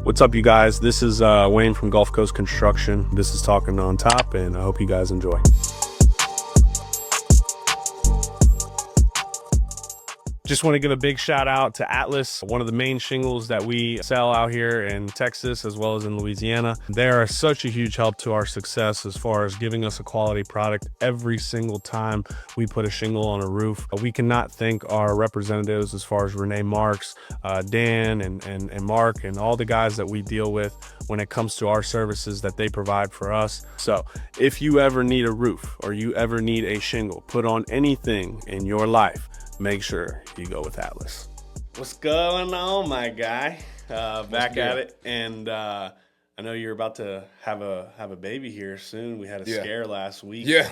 What's up, you guys? This is Wayne from Gulf Coast Construction. This is Talking on Top, and I hope you guys enjoy. Just want to give a big shout out to Atlas, one of the main shingles that we sell out here in Texas as well as in Louisiana. They are such a huge help to our success as far as giving us a quality product every single time we put a shingle on a roof. We cannot thank our representatives as far as Renee Marks, Dan and Mark, and all the guys that we deal with when it comes to our services that they provide for us. So if you ever need a roof or you ever need a shingle put on anything in your life, make sure you go with Atlas. What's going on, my guy? Back at it, and I know you're about to have a baby here soon. We had a scare last week. Yeah.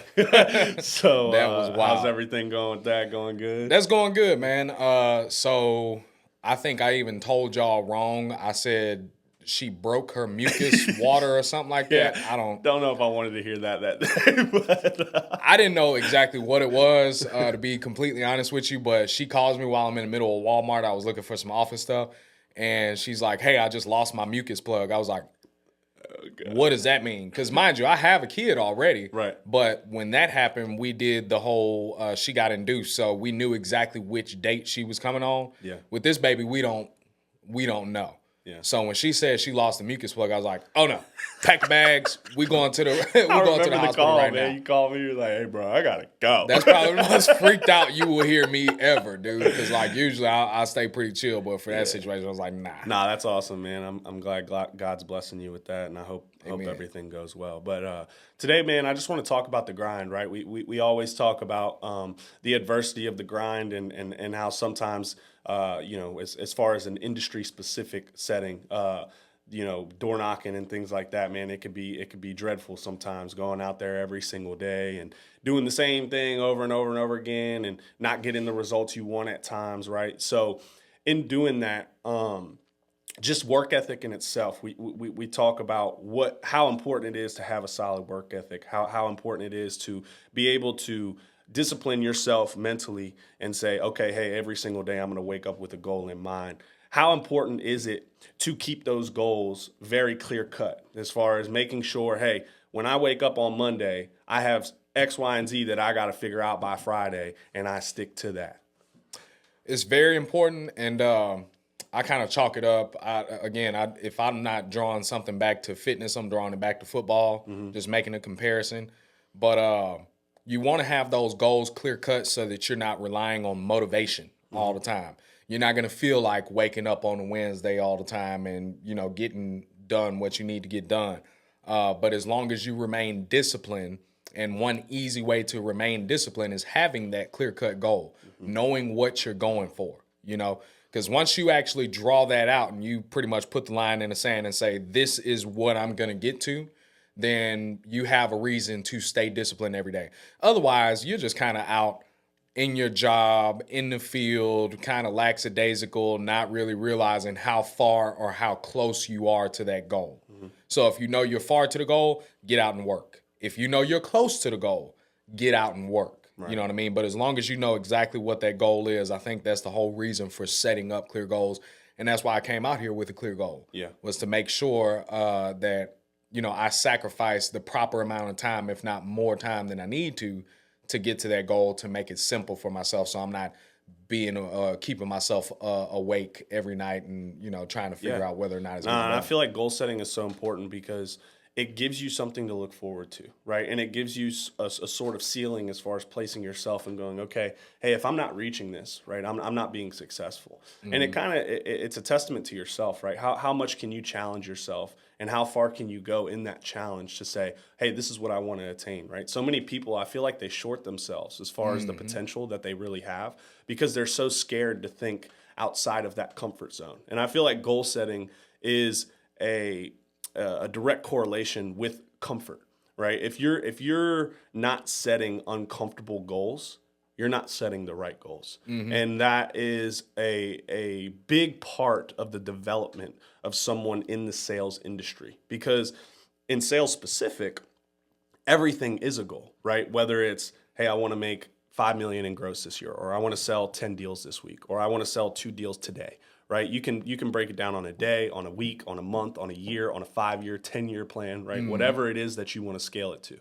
So that was wild. How's everything going with that? Going good? That's going good, man. So I think I even told y'all wrong. I said she broke her mucus water or something like that. I don't know if I wanted to hear that day, but I didn't know exactly what it was, to be completely honest with you, but she calls me while I'm in the middle of Walmart. I was looking for some office stuff, and she's like, hey, I just lost my mucus plug. I was like, what does that mean? Because mind you, I have a kid already. Right. But when that happened, we did the whole, she got induced, so we knew exactly which date she was coming on. Yeah. With this baby, we don't know. Yeah. So when she said she lost the mucus plug, I was like, "Oh no, pack the bags. We going to the hospital right now." You called me. You're like, "Hey, bro, I gotta go." That's probably the most freaked out you will hear me ever, dude. Because like usually I stay pretty chill, but for that situation, I was like, "Nah." Nah, that's awesome, man. I'm glad God's blessing you with that, and I hope everything goes well. But today, man, I just want to talk about the grind, right? We always talk about the adversity of the grind and how sometimes as far as an industry specific setting, door knocking and things like that, man, it could be dreadful sometimes, going out there every single day and doing the same thing over and over and over again and not getting the results you want at times, right? So in doing that, just work ethic in itself, we talk about how important it is to have a solid work ethic, how important it is to be able to discipline yourself mentally and say, okay, hey, every single day I'm going to wake up with a goal in mind. How important is it to keep those goals very clear cut as far as making sure, hey, when I wake up on Monday, I have X, Y, and Z that I got to figure out by Friday, and I stick to that? It's very important, and I kind of chalk it up. If I'm not drawing something back to fitness, I'm drawing it back to football, just making a comparison. But you want to have those goals clear cut so that you're not relying on motivation all the time. You're not going to feel like waking up on a Wednesday all the time and, getting done what you need to get done. But as long as you remain disciplined, and one easy way to remain disciplined is having that clear cut goal, knowing what you're going for, because once you actually draw that out and you pretty much put the line in the sand and say, this is what I'm going to get to, then you have a reason to stay disciplined every day. Otherwise, you're just kind of out in your job, in the field, kind of lackadaisical, not really realizing how far or how close you are to that goal. So if you know you're far to the goal, get out and work. If you know you're close to the goal, get out and work. Right. You know what I mean? But as long as you know exactly what that goal is, I think that's the whole reason for setting up clear goals. And that's why I came out here with a clear goal. Yeah. Was to make sure that I sacrifice the proper amount of time, if not more time than I need to get to that goal, to make it simple for myself, so I'm not keeping myself awake every night and trying to figure out whether or not it's going to I feel like goal setting is so important because it gives you something to look forward to, right? And it gives you a sort of ceiling as far as placing yourself and going, okay, hey, if I'm not reaching this, right, I'm not being successful. And it's a testament to yourself, right? How much can you challenge yourself, and how far can you go in that challenge to say, hey, this is what I want to attain, right? So many people, I feel like they short themselves as far as the potential that they really have because they're so scared to think outside of that comfort zone. And I feel like goal setting is a direct correlation with comfort, right? If you're not setting uncomfortable goals, you're not setting the right goals. And that is a big part of the development of someone in the sales industry, because in sales specific, everything is a goal, right? Whether it's, hey, I want to make $5 million in gross this year, or I want to sell 10 deals this week, or I want to sell 2 deals today, right? You can break it down on a day, on a week, on a month, on a year, on a 5-year, 10-year plan, right? Whatever it is that you want to scale it to.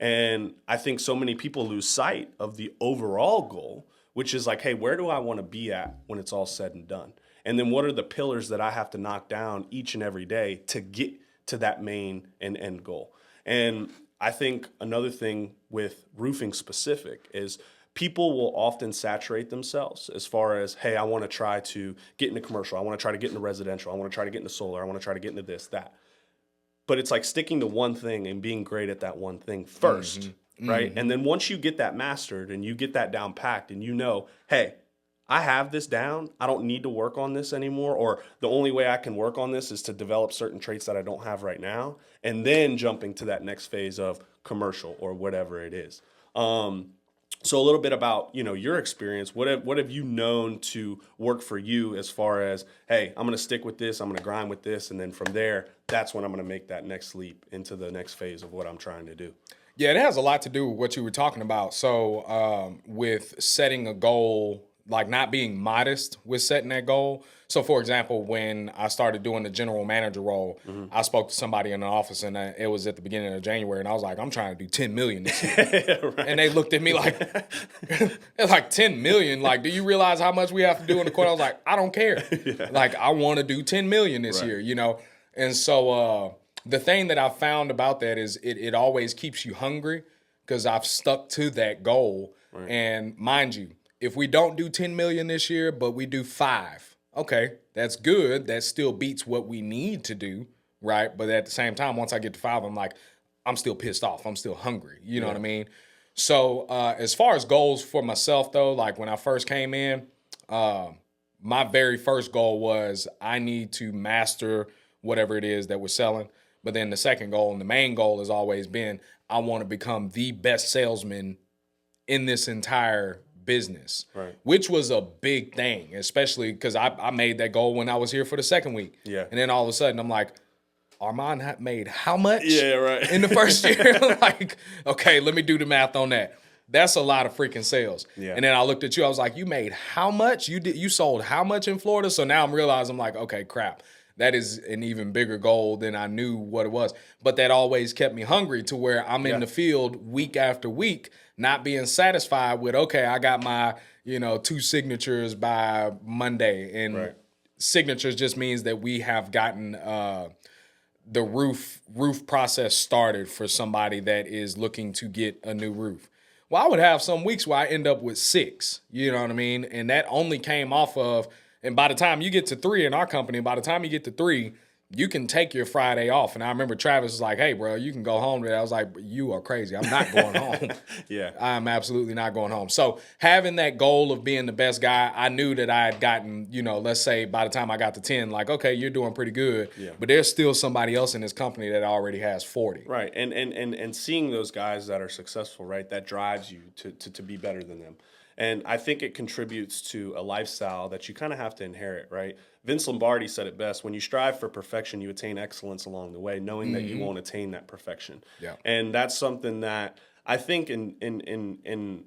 And I think so many people lose sight of the overall goal, which is like, hey, where do I want to be at when it's all said and done? And then what are the pillars that I have to knock down each and every day to get to that main and end goal? And I think another thing with roofing specific is people will often saturate themselves as far as, hey, I want to try to get into commercial. I want to try to get into residential. I want to try to get into solar. I want to try to get into this, that. But it's like sticking to one thing and being great at that one thing first, right? And then once you get that mastered and you get that down packed and you know, hey, I have this down. I don't need to work on this anymore. Or the only way I can work on this is to develop certain traits that I don't have right now. And then jumping to that next phase of commercial or whatever it is. So a little bit about, your experience. What have you known to work for you as far as, hey, I'm going to stick with this. I'm going to grind with this. And then from there, that's when I'm going to make that next leap into the next phase of what I'm trying to do. Yeah, it has a lot to do with what you were talking about. So with setting a goal, like not being modest with setting that goal. So, for example, when I started doing the general manager role, I spoke to somebody in the office, and it was at the beginning of January, and I was like, I'm trying to do $10 million this year. Right. And they looked at me like, it's like $10 million. Like, do you realize how much we have to do in the quarter? I was like, I don't care. Yeah. Like, I want to do $10 million this year, And so the thing that I found about that is it always keeps you hungry because I've stuck to that goal. Right. And mind you, if we don't do 10 million this year, but we do 5, okay, that's good. That still beats what we need to do, right? But at the same time, once I get to 5, I'm like, I'm still pissed off. I'm still hungry. You know what I mean? So as far as goals for myself, though, like when I first came in, my very first goal was I need to master whatever it is that we're selling. But then the second goal and the main goal has always been I want to become the best salesman in this entire business, right? Which was a big thing, especially because I made that goal when I was here for the second week. Yeah. And then all of a sudden I'm like, Armand made how much? Yeah, right. In the first year? Like, okay, let me do the math on that. That's a lot of freaking sales. Yeah. And then I looked at you, I was like, you made how much? You sold how much in Florida? So now I'm realizing, I'm like, okay, crap. That is an even bigger goal than I knew what it was. But that always kept me hungry to where I'm in the field week after week, not being satisfied with, okay, I got my, 2 signatures by Monday. And signatures just means that we have gotten the roof process started for somebody that is looking to get a new roof. Well, I would have some weeks where I end up with 6, you know what I mean? And that only came off of, and by the time you get to 3 in our company, you can take your Friday off. And I remember Travis was like, hey, bro, you can go home today. I was like, you are crazy. I'm not going home. Yeah. I'm absolutely not going home. So having that goal of being the best guy, I knew that I had gotten, let's say by the time I got to 10, like, okay, you're doing pretty good. Yeah. But there's still somebody else in this company that already has 40. Right. And seeing those guys that are successful, right, that drives you to be better than them. And I think it contributes to a lifestyle that you kind of have to inherit, right? Vince Lombardi said it best: when you strive for perfection, you attain excellence along the way, knowing that you won't attain that perfection. Yeah. And that's something that I think in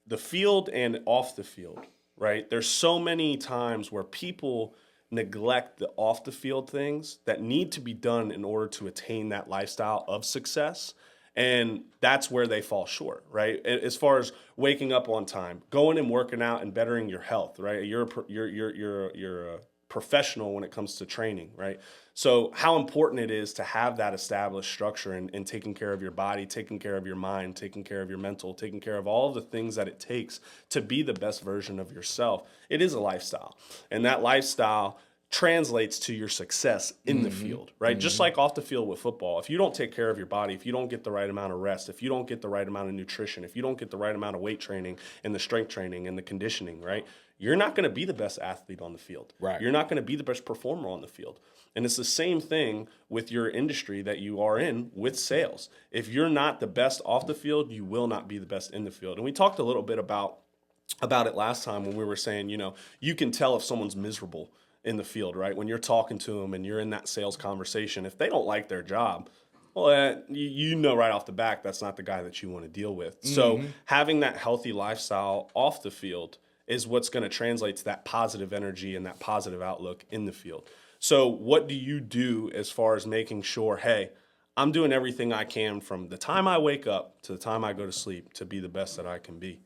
the field and off the field, right? There's so many times where people neglect the off the field things that need to be done in order to attain that lifestyle of success. And that's where they fall short, right? As far as waking up on time, going and working out and bettering your health, right? You're a professional when it comes to training, right? So how important it is to have that established structure and taking care of your body, taking care of your mind, taking care of your mental, taking care of all of the things that it takes to be the best version of yourself. It is a lifestyle. And that lifestyle translates to your success in the field, right? Just like off the field with football. If you don't take care of your body, if you don't get the right amount of rest, if you don't get the right amount of nutrition, if you don't get the right amount of weight training and the strength training and the conditioning, right? You're not going to be the best athlete on the field. Right. You're not going to be the best performer on the field. And it's the same thing with your industry that you are in with sales. If you're not the best off the field, you will not be the best in the field. And we talked a little bit about it last time when we were saying, you can tell if someone's miserable in the field, right? When you're talking to them and you're in that sales conversation, if they don't like their job, well, you know right off the bat that's not the guy that you want to deal with. So having that healthy lifestyle off the field is what's going to translate to that positive energy and that positive outlook in the field. So what do you do as far as making sure, hey, I'm doing everything I can from the time I wake up to the time I go to sleep to be the best that I can be?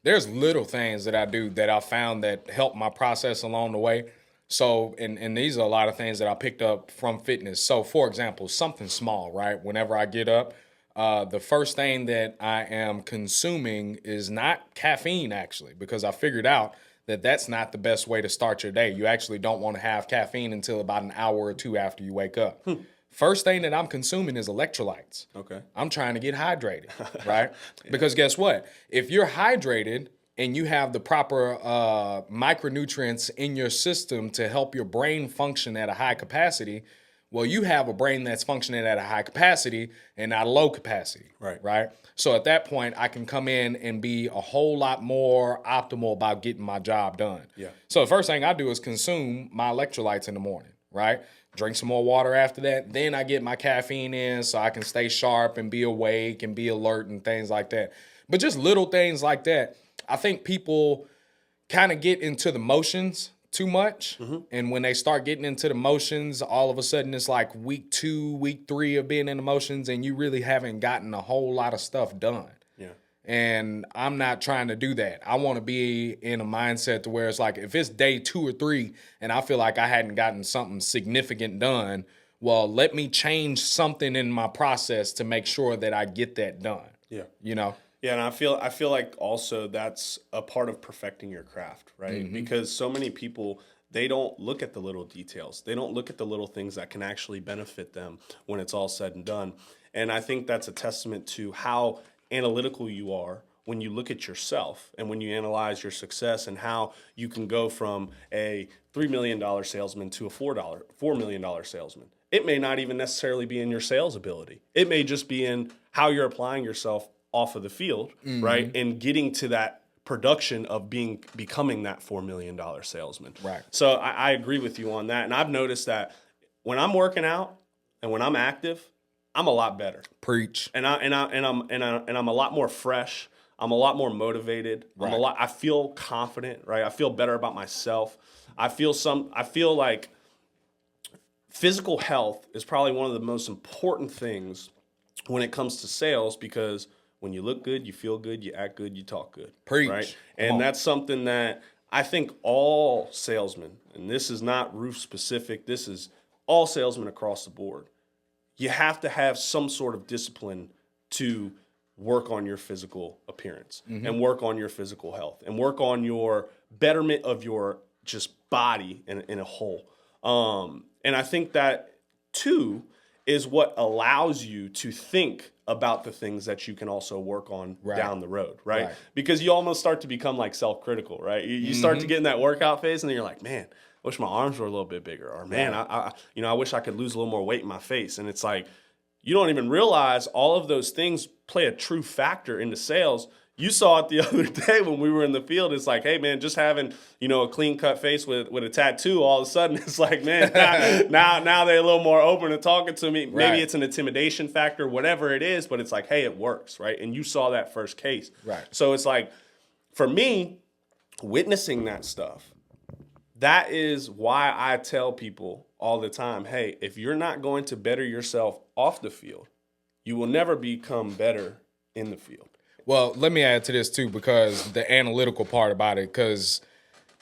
There's little things that I do that I found that help my process along the way. So, and these are a lot of things that I picked up from fitness. So, for example, something small, right? Whenever I get up, the first thing that I am consuming is not caffeine, actually, because I figured out that that's not the best way to start your day. You actually don't want to have caffeine until about an hour or two after you wake up. First thing that I'm consuming is electrolytes. Okay. I'm trying to get hydrated, right? Because guess what? If you're hydrated and you have the proper micronutrients in your system to help your brain function at a high capacity, well, you have a brain that's functioning at a high capacity and not a low capacity, right? So at that point, I can come in and be a whole lot more optimal about getting my job done. Yeah. So the first thing I do is consume my electrolytes in the morning, right? Drink some more water after that. Then I get my caffeine in so I can stay sharp and be awake and be alert and things like that. But just little things like that. I think people kind of get into the motions too much. And when they start getting into the motions, all of a sudden it's like week 2, week 3 of being in the motions and you really haven't gotten a whole lot of stuff done. Yeah. And I'm not trying to do that. I want to be in a mindset to where it's like, if it's day 2 or 3 and I feel like I hadn't gotten something significant done, well, let me change something in my process to make sure that I get that done. Yeah. You know? Yeah, and I feel like also that's a part of perfecting your craft, right? Because so many people, they don't look at the little details. They don't look at the little things that can actually benefit them when it's all said and done. And I think that's a testament to how analytical you are when you look at yourself and when you analyze your success and how you can go from a $3 million salesman to a $4 million salesman. It may not even necessarily be in your sales ability. It may just be in how you're applying yourself off of the field, right? And getting to that production of becoming that $4 million salesman. Right. So I agree with you on that. And I've noticed that when I'm working out and when I'm active, I'm a lot better. Preach. And I'm a lot more fresh. I'm a lot more motivated. Right. I feel confident, right? I feel better about myself. I feel like physical health is probably one of the most important things when it comes to sales, because when you look good, you feel good, you act good, you talk good. Preach. Right? And that's something that I think all salesmen, and this is not roof specific, this is all salesmen across the board, you have to have some sort of discipline to work on your physical appearance and work on your physical health and work on your betterment of your just body in a whole. And I think that too is what allows you to think about the things that you can also work on down the road, right? Because you almost start to become like self-critical, right? You start to get in that workout phase and then you're like, man, I wish my arms were a little bit bigger, or man, I wish I could lose a little more weight in my face. And it's like, you don't even realize all of those things play a true factor into sales. You saw it the other day when we were in the field. It's like, hey, man, just having, a clean cut face with a tattoo, all of a sudden it's like, man, now they're a little more open to talking to me. Maybe it's an intimidation factor, whatever it is, but it's like, hey, it works, right? And you saw that first case. Right. So it's like, for me, witnessing that stuff, that is why I tell people all the time, hey, if you're not going to better yourself off the field, you will never become better in the field. Well, let me add to this too, because the analytical part about it, because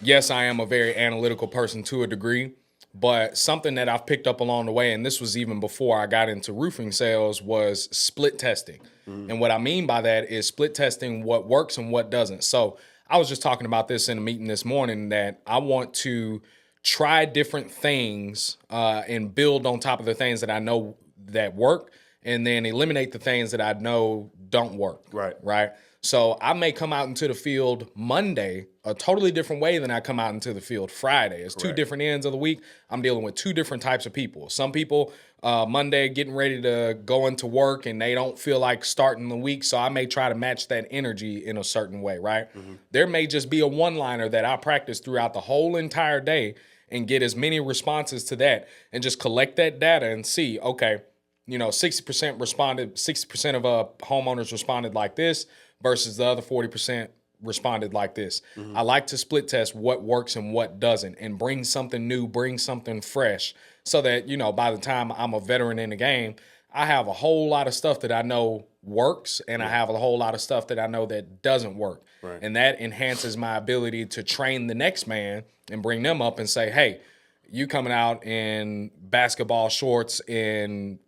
yes, I am a very analytical person to a degree, but something that I've picked up along the way, and this was even before I got into roofing sales, was split testing. And what I mean by that is split testing what works and what doesn't. So I was just talking about this in a meeting this morning, that I want to try different things and build on top of the things that I know that work, and then eliminate the things that I know don't work. Right. So I may come out into the field Monday a totally different way than I come out into the field Friday. It's two different ends of the week. I'm dealing with two different types of people. Some people Monday getting ready to go into work and they don't feel like starting the week, so I may try to match that energy in a certain way, right? There may just be a one-liner that I practice throughout the whole entire day and get as many responses to that and just collect that data and see, okay, 60% responded, 60% of homeowners responded like this versus the other 40% responded like this. I like to split test what works and what doesn't and bring something new, bring something fresh so that, by the time I'm a veteran in the game, I have a whole lot of stuff that I know works and I have a whole lot of stuff that I know that doesn't work. Right. And that enhances my ability to train the next man and bring them up and say, hey, you coming out in basketball shorts in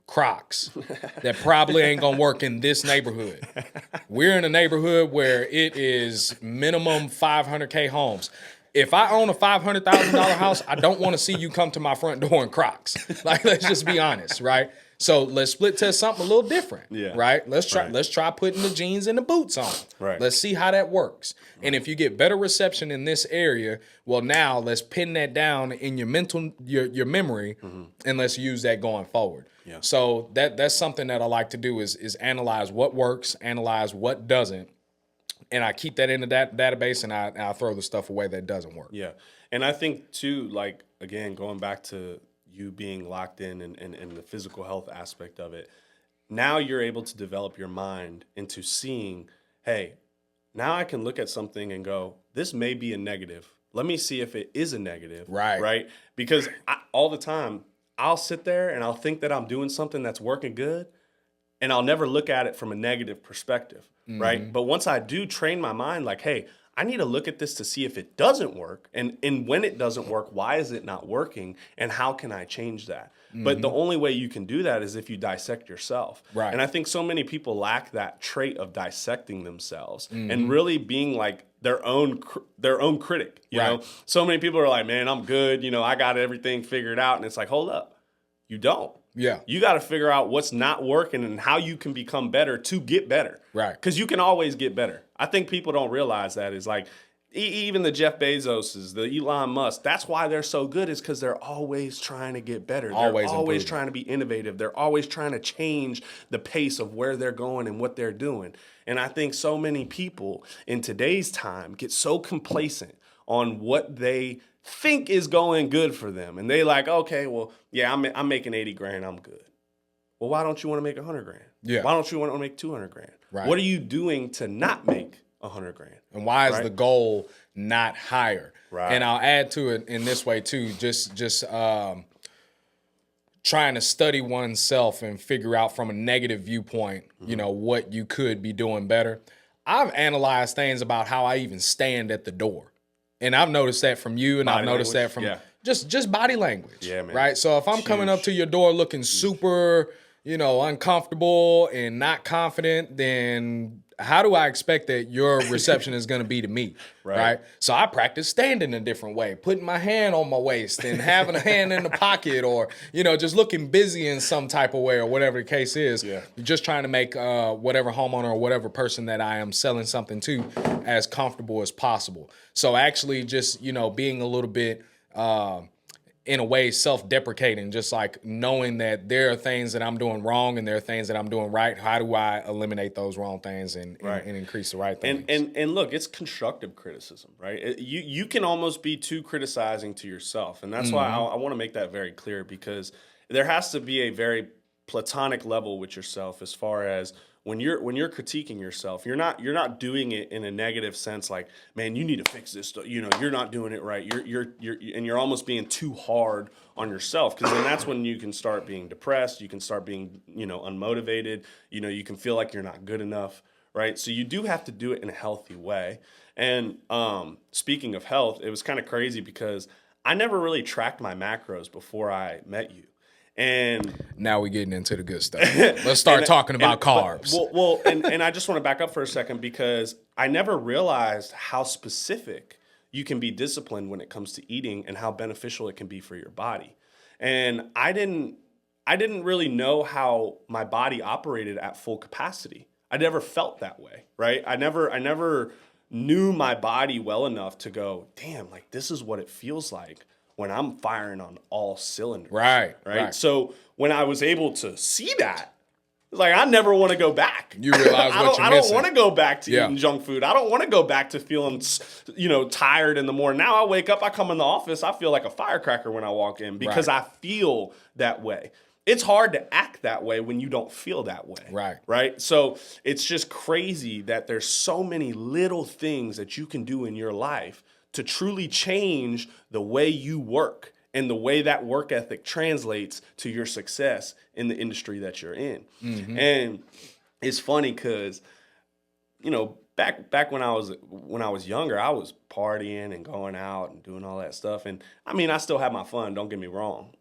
Crocs that probably ain't gonna work in this neighborhood. We're in a neighborhood where it is minimum 500K homes. If I own a $500,000 house, I don't want to see you come to my front door in Crocs. Like, let's just be honest, right? So let's split test something a little different, right? Let's try putting the jeans and the boots on. Right. Let's see how that works. Right. And if you get better reception in this area, well, now let's pin that down in your mental, your memory, and let's use that going forward. Yeah. So that's something that I like to do is analyze what works, analyze what doesn't, and I keep that in the database, and I throw the stuff away that doesn't work. Yeah, and I think too, like again, going back to you being locked in and the physical health aspect of it, now you're able to develop your mind into seeing, hey, now I can look at something and go, this may be a negative. Let me see if it is a negative. Right? Because all the time, I'll sit there and I'll think that I'm doing something that's working good, and I'll never look at it from a negative perspective, right? But once I do train my mind, like, hey, I need to look at this to see if it doesn't work. And when it doesn't work, why is it not working? And how can I change that? But the only way you can do that is if you dissect yourself. Right. And I think so many people lack that trait of dissecting themselves and really being like their own critic. You know, so many people are like, man, I'm good. I got everything figured out. And it's like, hold up. You don't. Yeah. You got to figure out what's not working and how you can become better to get better. Right. Because you can always get better. I think people don't realize that. Is like even the Jeff Bezoses, the Elon Musk, that's why they're so good, is because they're always trying to get better. They're always trying to be innovative. They're always trying to change the pace of where they're going and what they're doing. And I think so many people in today's time get so complacent on what they think is going good for them. And they like, okay, well, yeah, I'm making 80 grand. I'm good. Well, why don't you want to make 100 grand? Yeah. Why don't you want to make 200 grand? Right. What are you doing to not make 100 grand? And why is the goal not higher? Right. And I'll add to it in this way too, just trying to study oneself and figure out from a negative viewpoint, what you could be doing better. I've analyzed things about how I even stand at the door. And I've noticed that from you, and I've noticed that from just body language. Yeah, man. Right? So if I'm coming up to your door looking super, uncomfortable and not confident, then how do I expect that your reception is going to be to me? Right? So I practice standing a different way, putting my hand on my waist and having a hand in the pocket, or, just looking busy in some type of way, or whatever the case is. Yeah. You're just trying to make whatever homeowner or whatever person that I am selling something to as comfortable as possible. So actually just, being a little bit, in a way, self-deprecating, just like knowing that there are things that I'm doing wrong and there are things that I'm doing right. How do I eliminate those wrong things and increase the right things? And look, it's constructive criticism, right? You can almost be too criticizing to yourself. And that's why I want to make that very clear, because there has to be a very platonic level with yourself, as far as when you're critiquing yourself, you're not doing it in a negative sense, like, man, you need to fix this. You're not doing it right. You're almost being too hard on yourself, because then that's when you can start being depressed. You can start being unmotivated. You can feel like you're not good enough, right? So you do have to do it in a healthy way. And speaking of health, it was kind of crazy because I never really tracked my macros before I met you. And now we're getting into the good stuff. Let's start talking about carbs. And I just want to back up for a second, because I never realized how specific you can be disciplined when it comes to eating and how beneficial it can be for your body. And I didn't really know how my body operated at full capacity. I never felt that way, right? I never knew my body well enough to go, damn, like this is what it feels like when I'm firing on all cylinders. Right. So when I was able to see that, it's like, I never want to go back. You realize what you're missing. I don't want to go back to eating junk food. I don't want to go back to feeling, tired in the morning. Now I wake up, I come in the office, I feel like a firecracker when I walk in, because I feel that way. it's hard to act that way when you don't feel that way. Right. Right. So it's just crazy that there's so many little things that you can do in your life to truly change the way you work and the way that work ethic translates to your success in the industry that you're in. And it's funny because, back when I was younger, I was partying and going out and doing all that stuff. And I mean, I still have my fun, don't get me wrong.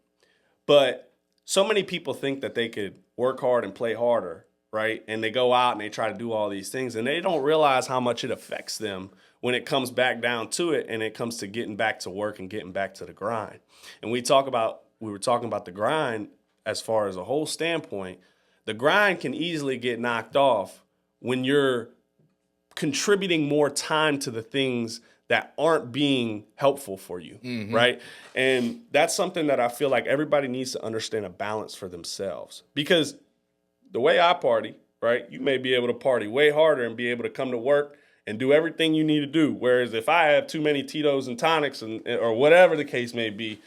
But so many people think that they could work hard and play harder, right? And they go out and they try to do all these things, and they don't realize how much it affects them when it comes back down to it, and it comes to getting back to work and getting back to the grind. And we were talking about the grind as far as a whole standpoint. The grind can easily get knocked off when you're contributing more time to the things that aren't being helpful for you, right? And that's something that I feel like everybody needs to understand a balance for themselves. Because the way I party, right, you may be able to party way harder and be able to come to work and do everything you need to do. Whereas if I have too many Tito's and tonics or whatever the case may be,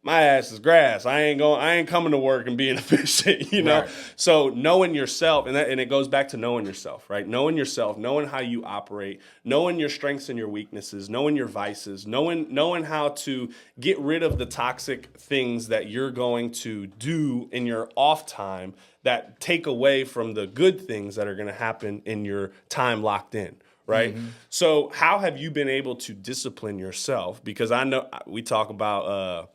my ass is grass. I ain't coming to work and being efficient, Right. So knowing yourself, and it goes back to knowing yourself, right? Knowing yourself, knowing how you operate, knowing your strengths and your weaknesses, knowing your vices, knowing how to get rid of the toxic things that you're going to do in your off time that take away from the good things that are going to happen in your time locked in. Right. So how have you been able to discipline yourself? Because I know we talk about,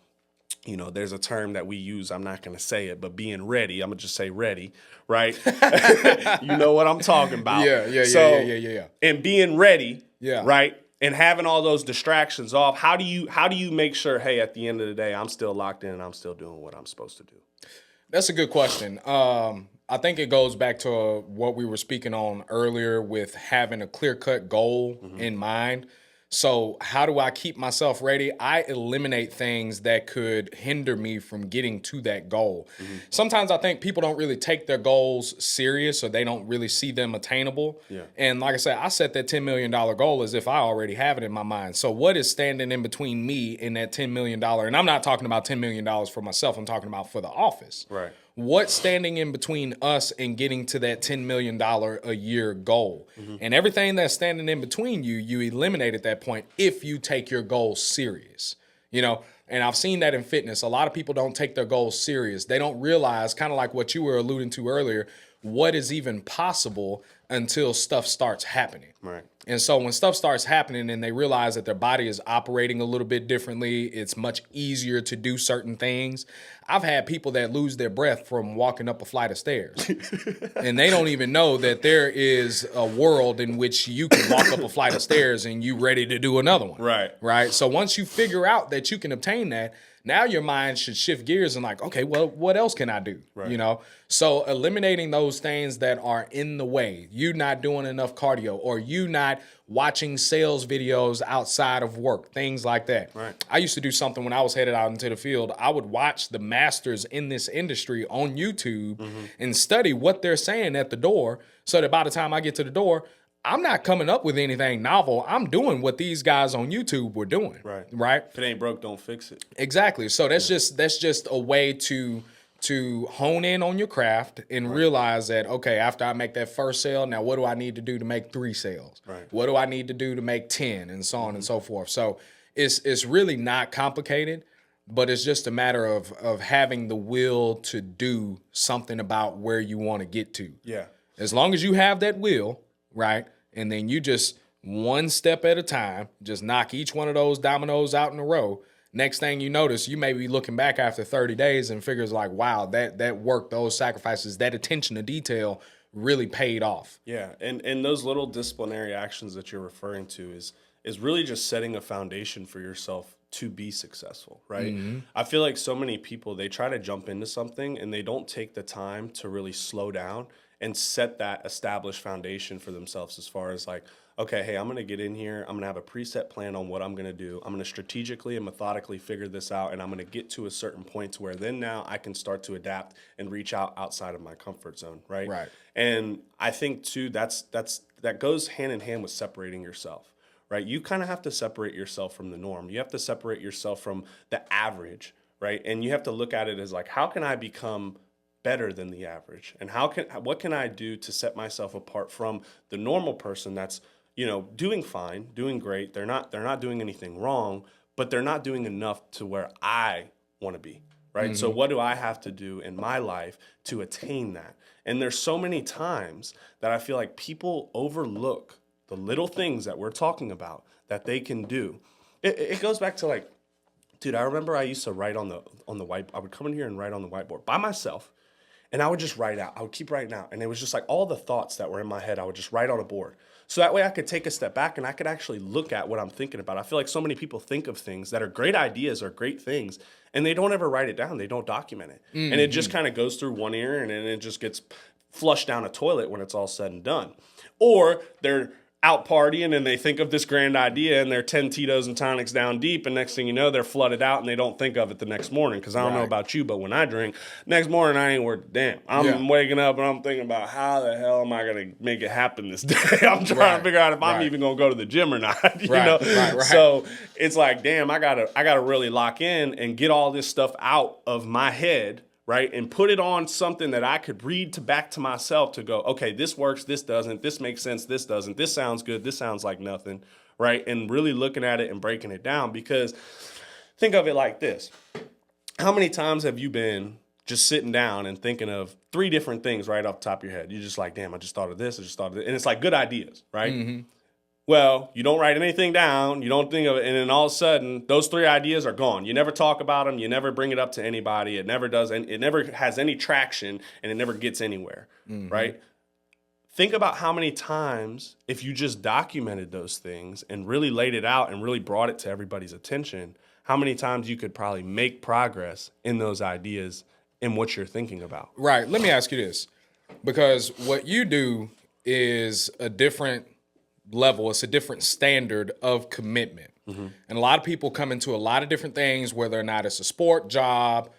there's a term that we use. I'm not going to say it, but being ready. I'm going to just say ready, right? You know what I'm talking about. Yeah. And being ready, Yeah. right? And having all those distractions off. How do you make sure, hey, at the end of the day, I'm still locked in and I'm still doing what I'm supposed to do? That's a good question. I think it goes back to what we were speaking on earlier with having a clear-cut goal in mind. So how do I keep myself ready? I eliminate things that could hinder me from getting to that goal. Sometimes I think people don't really take their goals serious, or they don't really see them attainable. Yeah. And like I said, I set that $10 million goal as if I already have it in my mind. So what is standing in between me and that $10 million? And I'm not talking about $10 million for myself. I'm talking about for the office. Right. What's standing in between us and getting to that $10 million a year goal? And everything that's standing in between you eliminate at that point if you take your goals serious. And I've seen that in fitness. A lot of people don't take their goals serious. They don't realize, kind of like what you were alluding to earlier, what is even possible until stuff starts happening. Right. And so when stuff starts happening and they realize that their body is operating a little bit differently, it's much easier to do certain things. I've had people that lose their breath from walking up a flight of stairs. And they don't even know that there is a world in which you can walk up a flight of stairs and you ready to do another one. Right. So once you figure out that you can obtain that, now your mind should shift gears and like, okay, well, what else can I do? Right. So eliminating those things that are in the way, you not doing enough cardio, or you not watching sales videos outside of work, things like that. Right. I used to do something when I was headed out into the field. I would watch the masters in this industry on YouTube and study what they're saying at the door, so that by the time I get to the door, I'm not coming up with anything novel. I'm doing what these guys on YouTube were doing. Right. If it ain't broke, don't fix it. Exactly. So that's just a way to hone in on your craft and realize that, okay, after I make that first sale, now what do I need to do to make 3 sales? Right. What do I need to do to make 10, and so on and so forth. So it's really not complicated, but it's just a matter of having the will to do something about where you want to get to. Yeah. As long as you have that will, right? And then you just one step at a time, just knock each one of those dominoes out in a row. Next thing you notice, you may be looking back after 30 days and figures like, wow, that work, those sacrifices, that attention to detail really paid off. Yeah. And those little disciplinary actions that you're referring to is really just setting a foundation for yourself to be successful, right? I feel like so many people, they try to jump into something and they don't take the time to really slow down and set that established foundation for themselves, as far as like, okay, hey, I'm going to get in here. I'm going to have a preset plan on what I'm going to do. I'm going to strategically and methodically figure this out, and I'm going to get to a certain point to where then now I can start to adapt and reach out outside of my comfort zone, right? Right. And I think too, that goes hand in hand with separating yourself, right? You kind of have to separate yourself from the norm. You have to separate yourself from the average, right? And you have to look at it as like, how can I become better than the average? And what can I do to set myself apart from the normal person that's, doing fine, doing great. They're not doing anything wrong, but they're not doing enough to where I want to be, right? So what do I have to do in my life to attain that? And there's so many times that I feel like people overlook the little things that we're talking about that they can do. It goes back to like, dude, I remember I used to write on the white. I would come in here and write on the whiteboard by myself, and I would just write out. I would keep writing out, and it was just like all the thoughts that were in my head. I would just write on a board, so that way I could take a step back and I could actually look at what I'm thinking about. I feel like so many people think of things that are great ideas or great things, and they don't ever write it down. They don't document it, and it just kind of goes through one ear, and then it just gets flushed down a toilet when it's all said and done. Or they're out partying and they think of this grand idea and they're 10 Tito's and tonics down deep, and next thing you know, they're flooded out and they don't think of it the next morning. Because I don't know about you, but when I drink, next morning I ain't worth a damn. I'm waking up and I'm thinking about how the hell am I going to make it happen this day? I'm trying to figure out if I'm even going to go to the gym or not. You know? So it's like, damn, I gotta really lock in and get all this stuff out of my head, right? And put it on something that I could read back to myself to go, okay, this works, this doesn't, this makes sense, this doesn't, this sounds good, this sounds like nothing, right? And really looking at it and breaking it down, because think of it like this. How many times have you been just sitting down and thinking of 3 different things right off the top of your head? You're just like, damn, I just thought of this, I just thought of this. And it's like good ideas, right? Well, you don't write anything down, you don't think of it, and then all of a sudden, those 3 ideas are gone. You never talk about them, you never bring it up to anybody, it never does, and it never has any traction, and it never gets anywhere, right? Think about how many times, if you just documented those things and really laid it out and really brought it to everybody's attention, how many times you could probably make progress in those ideas in what you're thinking about. Right. Let me ask you this, because what you do is a different level. It's a different standard of commitment. And a lot of people come into a lot of different things, whether or not it's a sport, job,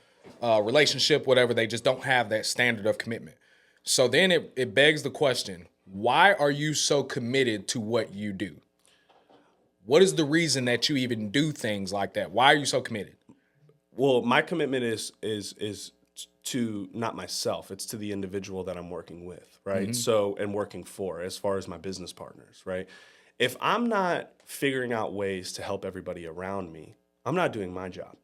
relationship, whatever. They just don't have that standard of commitment. So then it begs the question, why are you so committed to what you do? What is the reason that you even do things like that? Why are you so committed? Well, my commitment is to not myself. It's to the individual that I'm working with, right? So, and working for, as far as my business partners, right? If I'm not figuring out ways to help everybody around me, I'm not doing my job.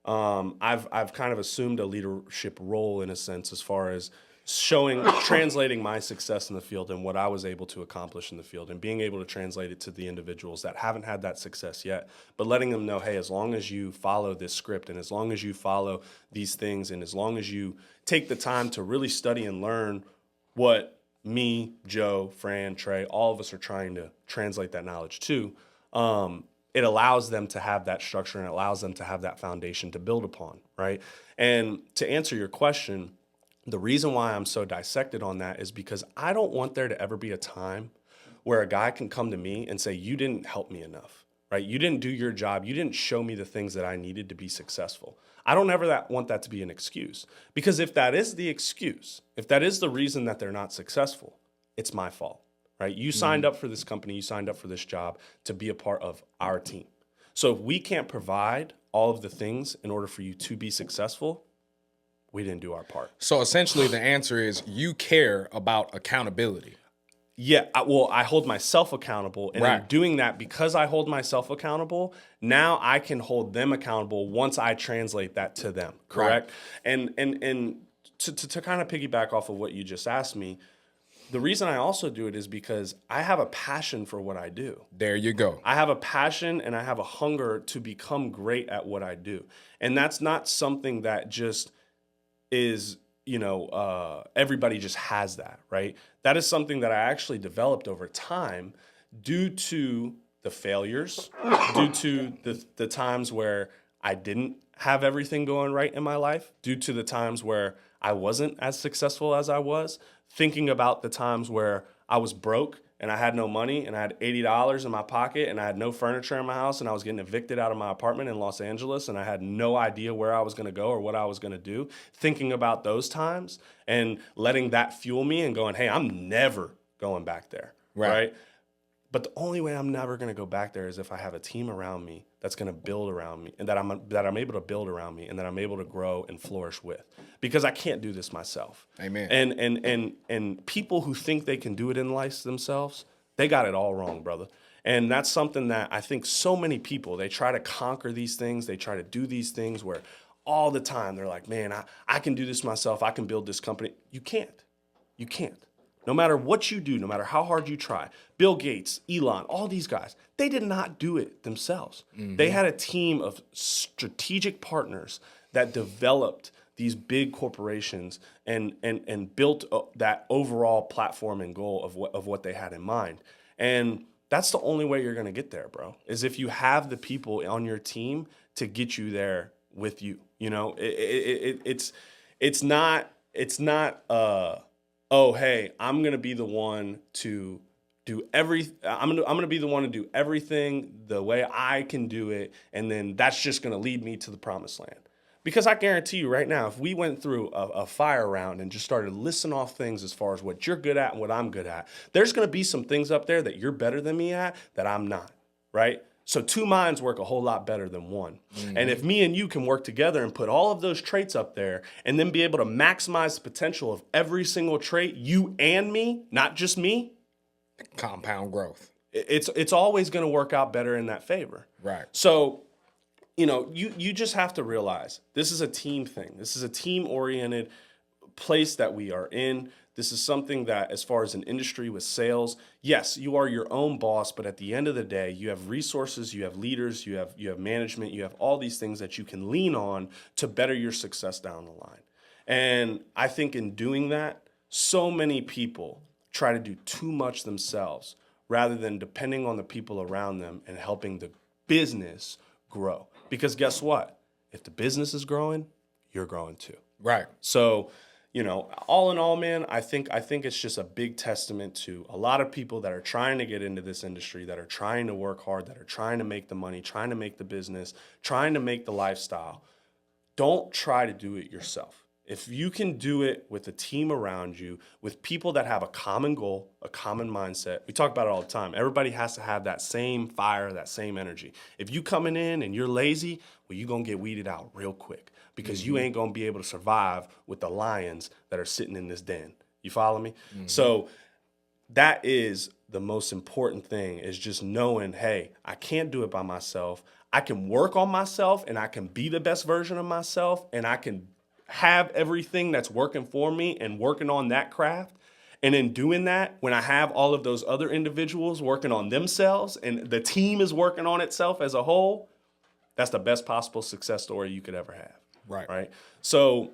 I've kind of assumed a leadership role in a sense, as far as translating my success in the field and what I was able to accomplish in the field, and being able to translate it to the individuals that haven't had that success yet, but letting them know, hey, as long as you follow this script, and as long as you follow these things, and as long as you take the time to really study and learn what me, Joe, Fran, Trey, all of us are trying to translate that knowledge to, it allows them to have that structure, and it allows them to have that foundation to build upon, right? And to answer your question, the reason why I'm so dissected on that is because I don't want there to ever be a time where a guy can come to me and say, you didn't help me enough, right? You didn't do your job. You didn't show me the things that I needed to be successful. I don't ever want that to be an excuse, because if that is the excuse, if that is the reason that they're not successful, it's my fault, right? You signed up for this company. You signed up for this job to be a part of our team. So if we can't provide all of the things in order for you to be successful, we didn't do our part. So essentially the answer is you care about accountability. Yeah, I hold myself accountable, and in doing that, because I hold myself accountable, now I can hold them accountable once I translate that to them, correct? And to kind of piggyback off of what you just asked me, the reason I also do it is because I have a passion for what I do. There you go. I have a passion and I have a hunger to become great at what I do. And that's not something that just is, everybody just has that, right? That is something that I actually developed over time due to the failures, due to the times where I didn't have everything going right in my life, due to the times where I wasn't as successful as I was, thinking about the times where I was broke and I had no money and I had $80 in my pocket and I had no furniture in my house and I was getting evicted out of my apartment in Los Angeles and I had no idea where I was going to go or what I was going to do. Thinking about those times and letting that fuel me and going, hey, I'm never going back there, right? But the only way I'm never going to go back there is if I have a team around me that's going to build around me, and that I'm able to build around me, and that I'm able to grow and flourish with, because I can't do this myself. Amen. And people who think they can do it in life themselves, they got it all wrong, brother. And that's something that I think so many people, they try to conquer these things, they try to do these things where all the time they're like, man, I can do this myself, I can build this company. You can't. You can't. No matter what you do, no matter how hard you try, Bill Gates, Elon, all these guys, they did not do it themselves. They had a team of strategic partners that developed these big corporations and built that overall platform and goal of what they had in mind. And that's the only way you're going to get there, bro, is if you have the people on your team to get you there with you. You know, it's not oh, hey, I'm gonna be the one to do I'm gonna be the one to do everything the way I can do it, and then that's just gonna lead me to the promised land. Because I guarantee you right now, if we went through a fire round and just started listing off things as far as what you're good at and what I'm good at, there's gonna be some things up there that you're better than me at that I'm not, right? So two minds work a whole lot better than one. And if me and you can work together and put all of those traits up there and then be able to maximize the potential of every single trait, you and me, not just me, Compound growth. it's always going to work out better in that favor. Right. So, you know, you just have to realize this is a team thing. This is a team-oriented place that we are in. This is something that, as far as an industry with sales, yes, you are your own boss, but at the end of the day, you have resources, you have leaders, you have management, you have all these things that you can lean on to better your success down the line. And I think in doing that, so many people try to do too much themselves rather than depending on the people around them and helping the business grow. Because guess what? If the business is growing, you're growing too. Right. So, you know, all in all, man, I think it's just a big testament to a lot of people that are trying to get into this industry, that are trying to work hard, that are trying to make the money, trying to make the business, trying to make the lifestyle. Don't try to do it yourself. If you can do it with a team around you, with people that have a common goal, a common mindset, we talk about it all the time. Everybody has to have that same fire, that same energy. If you coming in and you're lazy, well, you're going to get weeded out real quick because you ain't going to be able to survive with the lions that are sitting in this den. You follow me? So that is the most important thing, is just knowing, hey, I can't do it by myself. I can work on myself and I can be the best version of myself, and I can have everything that's working for me and working on that craft. And in doing that, when I have all of those other individuals working on themselves and the team is working on itself as a whole, that's the best possible success story you could ever have. Right. Right. So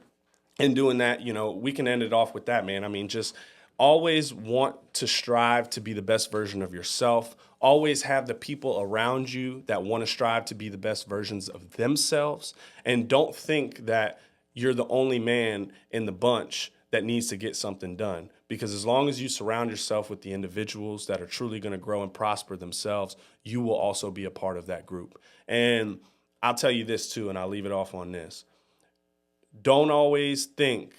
in doing that, you know, we can end it off with that, man. I mean, just always want to strive to be the best version of yourself. Always have the people around you that want to strive to be the best versions of themselves. And don't think that you're the only man in the bunch that needs to get something done. Because as long as you surround yourself with the individuals that are truly going to grow and prosper themselves, you will also be a part of that group. And I'll tell you this too, and I'll leave it off on this. Don't always think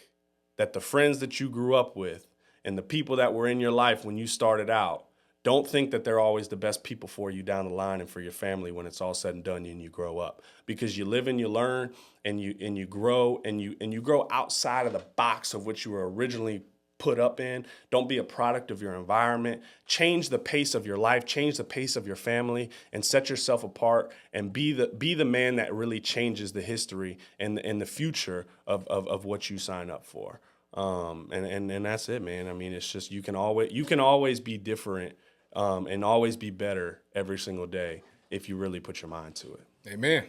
that the friends that you grew up with and the people that were in your life when you started out, don't think that they're always the best people for you down the line and for your family when it's all said and done and you grow up. Because you live and you learn and you grow and you grow outside of the box of what you were originally put up in. Don't be a product of your environment. Change the pace of your life, change the pace of your family, and set yourself apart and be the man that really changes the history and the future of what you sign up for. And that's it, man. I mean, it's just you can always be different. And always be better every single day if you really put your mind to it. Amen.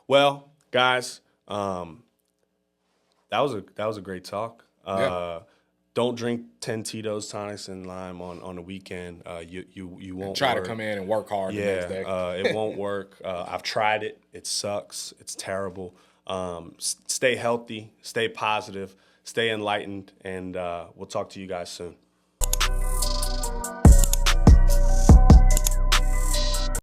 Well, guys, that was a great talk. Don't drink 10 Tito's, tonics, and lime on the weekend. You won't try work. to come in and work hard the next day. It won't work. I've tried it. It sucks. It's terrible. Stay healthy. Stay positive. Stay enlightened. And we'll talk to you guys soon.